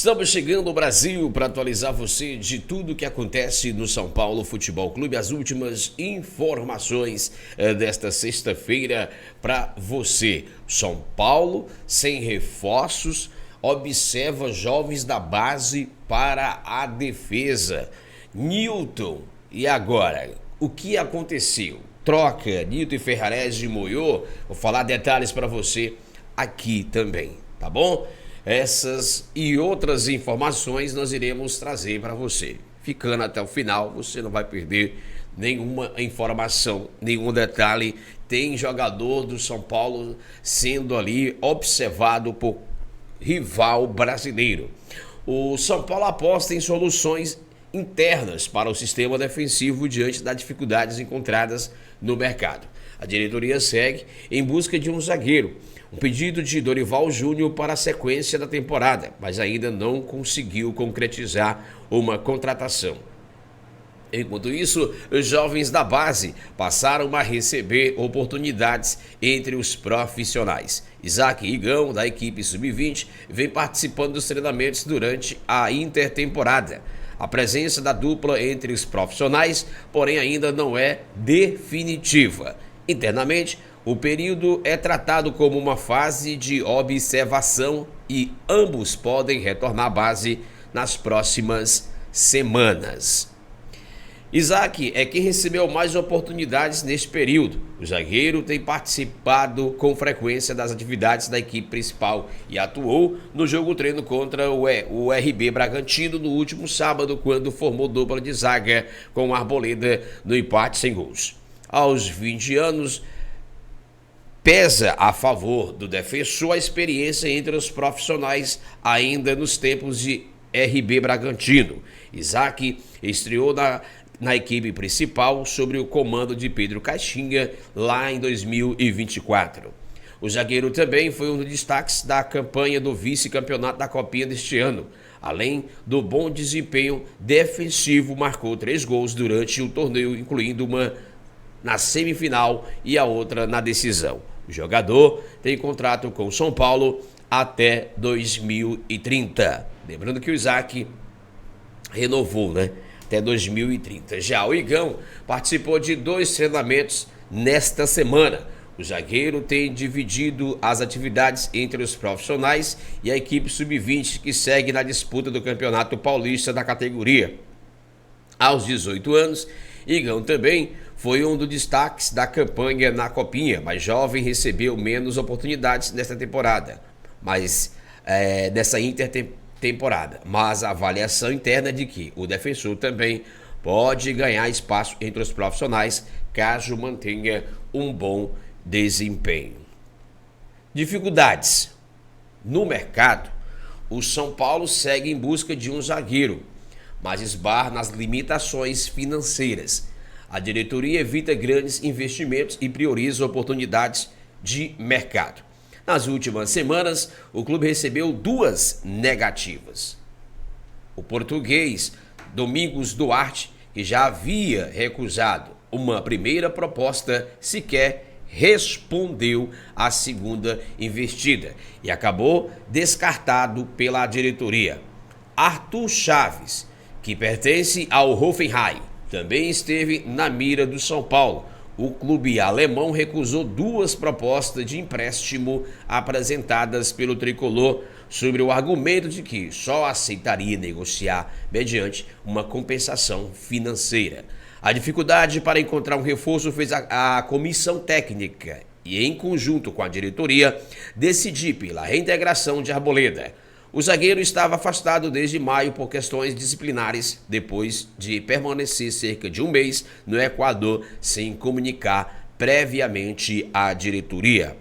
Estamos chegando ao Brasil para atualizar você de tudo o que acontece no São Paulo Futebol Clube, as últimas informações desta sexta-feira para você. São Paulo, sem reforços, observa jovens da base para a defesa. Nilton, e agora? O que aconteceu? Troca, Nilton e Ferrarese e Moiô, vou falar detalhes para você aqui também, tá bom? Essas e outras informações nós iremos trazer para você. Ficando até o final, você não vai perder nenhuma informação, nenhum detalhe. Tem jogador do São Paulo sendo ali observado por rival brasileiro. O São Paulo aposta em soluções internas para o sistema defensivo diante das dificuldades encontradas no mercado. A diretoria segue em busca de um zagueiro. Um pedido de Dorival Júnior para a sequência da temporada, mas ainda não conseguiu concretizar uma contratação. Enquanto isso, os jovens da base passaram a receber oportunidades entre os profissionais. Isaac e Igão, da equipe Sub-20, vem participando dos treinamentos durante a intertemporada. A presença da dupla entre os profissionais, porém, ainda não é definitiva. Internamente, o período é tratado como uma fase de observação e ambos podem retornar à base nas próximas semanas. Isaac é quem recebeu mais oportunidades neste período. O zagueiro tem participado com frequência das atividades da equipe principal e atuou no jogo-treino contra o RB Bragantino no último sábado, quando formou dupla de zaga com o Arboleda no empate sem gols. Aos 20 anos, pesa a favor do defensor a experiência entre os profissionais ainda nos tempos de RB Bragantino. Isaac estreou na equipe principal sob o comando de Pedro Caixinha lá em 2024. O zagueiro também foi um dos destaques da campanha do vice-campeonato da Copinha deste ano. Além do bom desempenho defensivo, marcou 3 gols durante o torneio, incluindo uma na semifinal e a outra na decisão. O jogador tem contrato com o São Paulo até 2030. Lembrando que o Isaac renovou, até 2030. Já o Igão participou de 2 treinamentos nesta semana. O zagueiro tem dividido as atividades entre os profissionais e a equipe Sub-20, que segue na disputa do Campeonato Paulista da categoria. Aos 18 anos, Igão também foi um dos destaques da campanha na Copinha, mas jovem recebeu menos oportunidades nesta temporada, nessa intertemporada. Mas a avaliação interna é de que o defensor também pode ganhar espaço entre os profissionais caso mantenha um bom desempenho. Dificuldades no mercado. O São Paulo segue em busca de um zagueiro, mas esbarra nas limitações financeiras. A diretoria evita grandes investimentos e prioriza oportunidades de mercado. Nas últimas semanas, o clube recebeu 2 negativas. O português Domingos Duarte, que já havia recusado uma primeira proposta, sequer respondeu à segunda investida e acabou descartado pela diretoria. Arthur Chaves, que pertence ao Hoffenheim, também esteve na mira do São Paulo. O clube alemão recusou 2 propostas de empréstimo apresentadas pelo tricolor sobre o argumento de que só aceitaria negociar mediante uma compensação financeira. A dificuldade para encontrar um reforço fez a comissão técnica e, em conjunto com a diretoria, decidir pela reintegração de Arboleda. O zagueiro estava afastado desde maio por questões disciplinares, depois de permanecer cerca de um mês no Equador sem comunicar previamente à diretoria.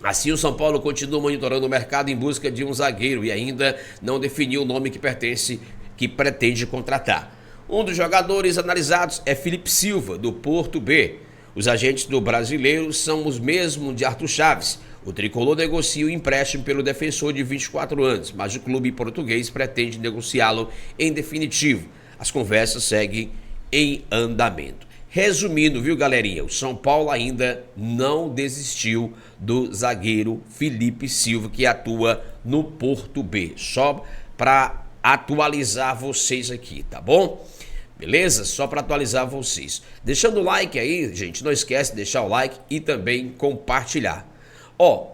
Assim, o São Paulo continua monitorando o mercado em busca de um zagueiro e ainda não definiu o nome que pretende contratar. Um dos jogadores analisados é Felipe Silva, do Porto B. Os agentes do brasileiro são os mesmos de Arthur Chaves. O tricolor negocia o empréstimo pelo defensor de 24 anos, mas o clube português pretende negociá-lo em definitivo. As conversas seguem em andamento. Resumindo, viu, galerinha? O São Paulo ainda não desistiu do zagueiro Felipe Silva, que atua no Porto B. Só para atualizar vocês aqui, tá bom? Beleza? Só para atualizar vocês. Deixando o like aí, gente, não esquece de deixar o like e também compartilhar. Ó,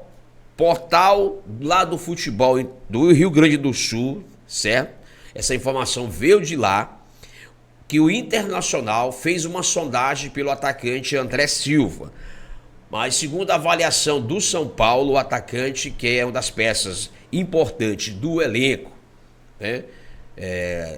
portal lá do futebol do Rio Grande do Sul, certo? Essa informação veio de lá, que o Internacional fez uma sondagem pelo atacante André Silva. Mas segundo a avaliação do São Paulo, o atacante, que é uma das peças importantes do elenco, né?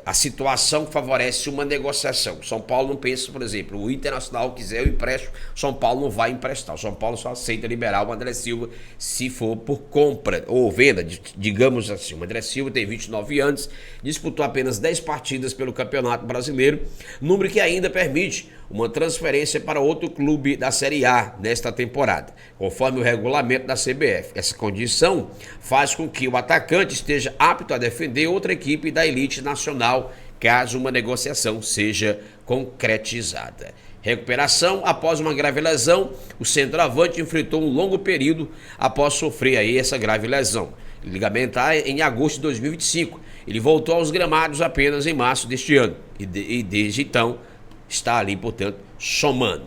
A situação favorece uma negociação. São Paulo não pensa, por exemplo, o Internacional quiser o empréstimo, São Paulo não vai emprestar. O São Paulo só aceita liberar o André Silva se for por compra ou venda, digamos assim. O André Silva tem 29 anos, disputou apenas 10 partidas pelo Campeonato Brasileiro, número que ainda permite uma transferência para outro clube da Série A nesta temporada, conforme o regulamento da CBF. Essa condição faz com que o atacante esteja apto a defender outra equipe da elite nacional, caso uma negociação seja concretizada. Recuperação: após uma grave lesão, o centroavante enfrentou um longo período após sofrer aí essa grave lesão ligamentar em agosto de 2025. Ele voltou aos gramados apenas em março deste ano e desde então está ali, portanto, somando,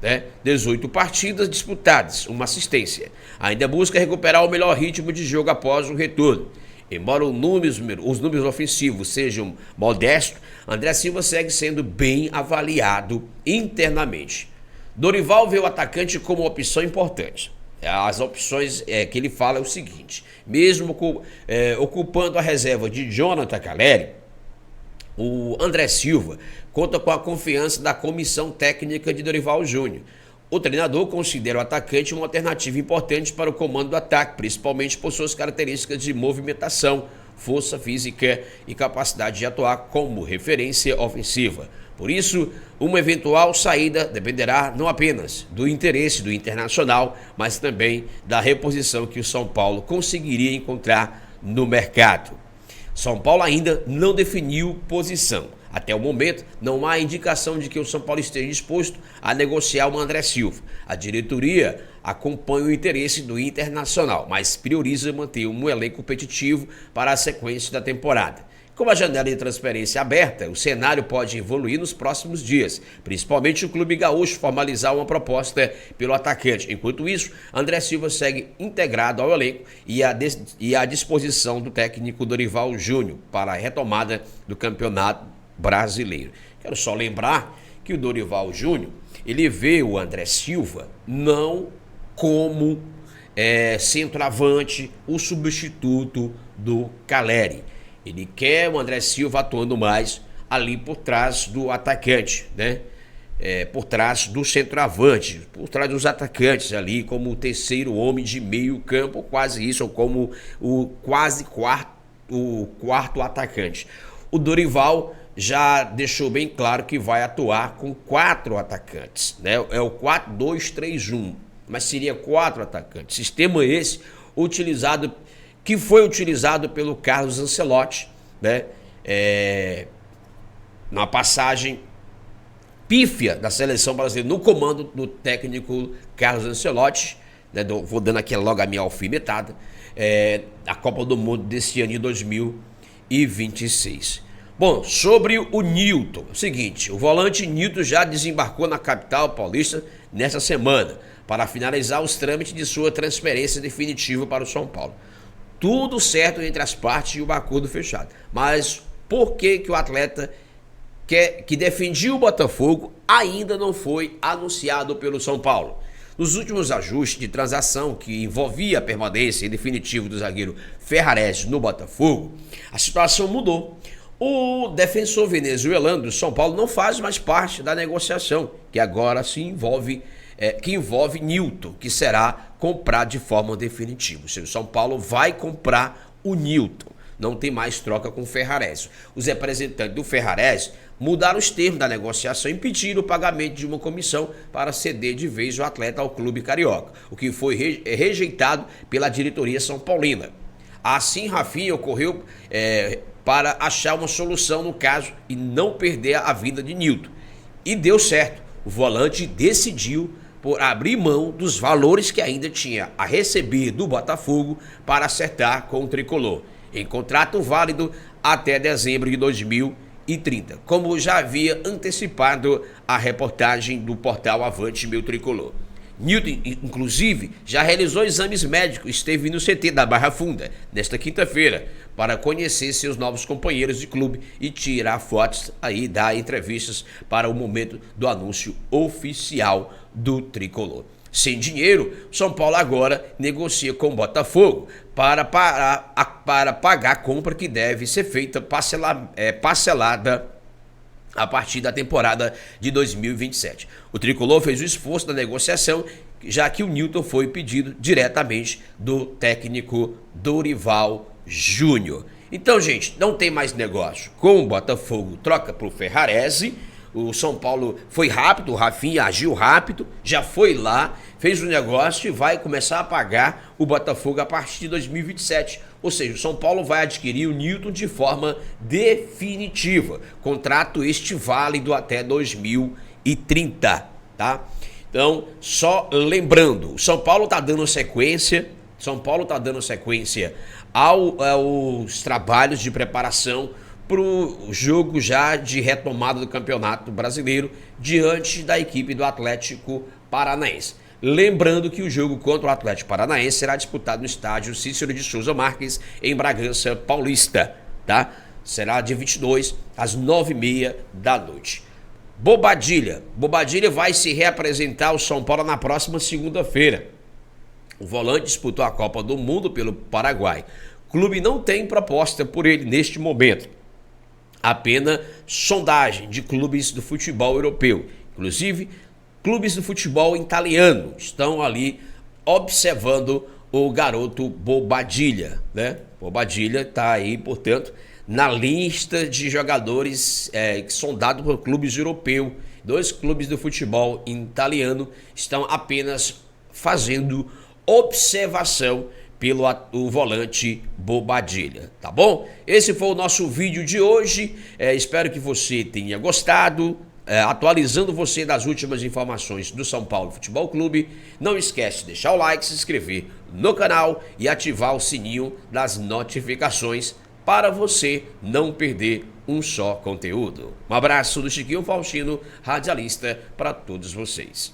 né? 18 partidas disputadas, uma assistência. Ainda busca recuperar o melhor ritmo de jogo após o retorno. Embora os números ofensivos sejam modestos, André Silva segue sendo bem avaliado internamente. Dorival vê o atacante como opção importante. As opções que ele fala é o seguinte: mesmo ocupando a reserva de Jonathan Calleri, o André Silva conta com a confiança da comissão técnica de Dorival Júnior. O treinador considera o atacante uma alternativa importante para o comando do ataque, principalmente por suas características de movimentação, força física e capacidade de atuar como referência ofensiva. Por isso, uma eventual saída dependerá não apenas do interesse do Internacional, mas também da reposição que o São Paulo conseguiria encontrar no mercado. São Paulo ainda não definiu posição. Até o momento, não há indicação de que o São Paulo esteja disposto a negociar o André Silva. A diretoria acompanha o interesse do Internacional, mas prioriza manter um elenco competitivo para a sequência da temporada. Com a janela de transferência aberta, o cenário pode evoluir nos próximos dias, principalmente o clube gaúcho formalizar uma proposta pelo atacante. Enquanto isso, André Silva segue integrado ao elenco e à disposição do técnico Dorival Júnior para a retomada do Campeonato Brasileiro. Quero só lembrar que o Dorival Júnior, ele vê o André Silva não como centroavante, o substituto do Calleri. Ele quer o André Silva atuando mais ali por trás do atacante, né? Por trás do centroavante, por trás dos atacantes ali, como o terceiro homem de meio campo, quase isso, ou como o quarto atacante. O Dorival já deixou bem claro que vai atuar com 4 atacantes, né? É o 4-2-3-1, mas seria 4 atacantes. Sistema esse que foi utilizado pelo Carlos Ancelotti, né? Na passagem pífia da seleção brasileira no comando do técnico Carlos Ancelotti, né? Vou dando aqui logo a minha alfinetada, a Copa do Mundo desse ano de 2026. Bom, sobre o Nilton, seguinte: o volante Nilton já desembarcou na capital paulista nesta semana para finalizar os trâmites de sua transferência definitiva para o São Paulo. Tudo certo entre as partes e o acordo fechado. Mas por que o atleta que defendia o Botafogo ainda não foi anunciado pelo São Paulo? Nos últimos ajustes de transação que envolvia a permanência definitiva do zagueiro Ferrarese no Botafogo, a situação mudou. O defensor venezuelano do São Paulo não faz mais parte da negociação, que agora envolve Nilton, que será comprado de forma definitiva. Ou seja, o São Paulo vai comprar o Nilton, não tem mais troca com o Ferrarese. Os representantes do Ferrarese mudaram os termos da negociação e pediram o pagamento de uma comissão para ceder de vez o atleta ao clube carioca, o que foi rejeitado pela diretoria são paulina. Assim, Rafinha ocorreu para achar uma solução no caso e não perder a vida de Nilton. E deu certo. O volante decidiu por abrir mão dos valores que ainda tinha a receber do Botafogo para acertar com o tricolor, em contrato válido até dezembro de 2030, como já havia antecipado a reportagem do portal Avante Meu Tricolor. Newton, inclusive, já realizou exames médicos, esteve no CT da Barra Funda nesta quinta-feira para conhecer seus novos companheiros de clube e tirar fotos aí, dar entrevistas para o momento do anúncio oficial do tricolor. Sem dinheiro, São Paulo agora negocia com o Botafogo para pagar a compra que deve ser feita parcelada a partir da temporada de 2027. O tricolor fez o esforço da negociação, já que o Newton foi pedido diretamente do técnico Dorival Júnior. Então, gente, não tem mais negócio com o Botafogo, troca para o Ferrarese. O São Paulo foi rápido, o Rafinha agiu rápido, já foi lá, fez o negócio e vai começar a pagar o Botafogo a partir de 2027. Ou seja, o São Paulo vai adquirir o Newton de forma definitiva. Contrato este válido até 2030, tá? Então, só lembrando, o São Paulo está dando sequência, aos trabalhos de preparação para o jogo já de retomada do Campeonato Brasileiro diante da equipe do Atlético Paranaense. Lembrando que o jogo contra o Atlético Paranaense será disputado no estádio Cícero de Souza Marques, em Bragança Paulista, tá? Será dia 22, às 9h30 da noite. Bobadilha vai se reapresentar ao São Paulo na próxima segunda-feira. O volante disputou a Copa do Mundo pelo Paraguai. O clube não tem proposta por ele neste momento. Apenas sondagem de clubes do futebol europeu. Inclusive, clubes do futebol italiano estão ali observando o garoto Bobadilha, né? Bobadilha está aí, portanto, na lista de jogadores sondados por clubes europeus. 2 clubes do futebol italiano estão apenas fazendo observação pelo o volante Bobadilha, tá bom? Esse foi o nosso vídeo de hoje, espero que você tenha gostado, atualizando você das últimas informações do São Paulo Futebol Clube. Não esquece de deixar o like, se inscrever no canal e ativar o sininho das notificações para você não perder um só conteúdo. Um abraço do Chiquinho Faustino, radialista, para todos vocês.